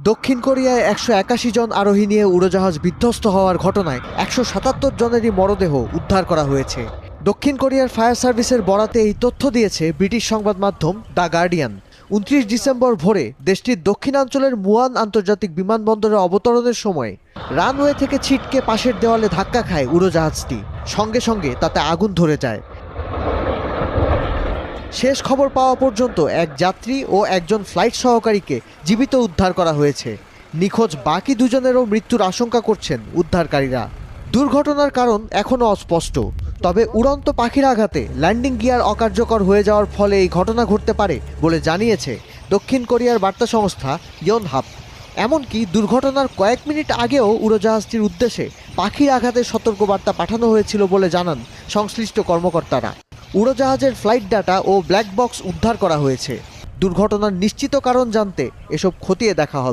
দক্ষিণ কোরিয়ায় ১৮১ জন আরোহী নিয়ে উড়োজাহাজ বিধ্বস্ত হওয়ার ঘটনায় ১৭৭ জনেরই মরদেহ উদ্ধার করা হয়েছে। দক্ষিণ কোরিয়ার ফায়ার সার্ভিসের বরাতে এই তথ্য দিয়েছে ব্রিটিশ সংবাদ মাধ্যম দ্য গার্ডিয়ান। ২৯ ডিসেম্বর ভোরে দেশটির দক্ষিণাঞ্চলের মুয়ান আন্তর্জাতিক বিমানবন্দরে অবতরণের সময় রানওয়ে থেকে ছিটকে পাশের দেওয়ালে ধাক্কা খায় উড়োজাহাজটি। সঙ্গে সঙ্গে তাতে আগুন ধরে যায়। শেষ খবর পাওয়া পর্যন্ত এক যাত্রী ও একজন ফ্লাইট সহকারীকে জীবিত উদ্ধার করা হয়েছে। নিখোঁজ বাকি দুজনেরও মৃত্যুর আশঙ্কা করছেন উদ্ধারকারীরা। দুর্ঘটনার কারণ এখনও অস্পষ্ট, তবে উড়ন্ত পাখির আঘাতে ল্যান্ডিং গিয়ার অকার্যকর হয়ে যাওয়ার ফলে এই ঘটনা ঘটতে পারে বলে জানিয়েছে দক্ষিণ কোরিয়ার বার্তা সংস্থা ইয়োনহাপ। এমনকি দুর্ঘটনার কয়েক মিনিট আগেও উড়োজাহাজটির উদ্দেশ্যে পাখির আঘাতের সতর্কবার্তা পাঠানো হয়েছিল বলে জানান সংশ্লিষ্ট কর্মকর্তারা। উড়োজাহাজের ফ্লাইট ডাটা ও ব্ল্যাক বক্স উদ্ধার করা হয়েছে। দুর্ঘটনার নিশ্চিত কারণ জানতে এসব খতিয়ে দেখা হবে।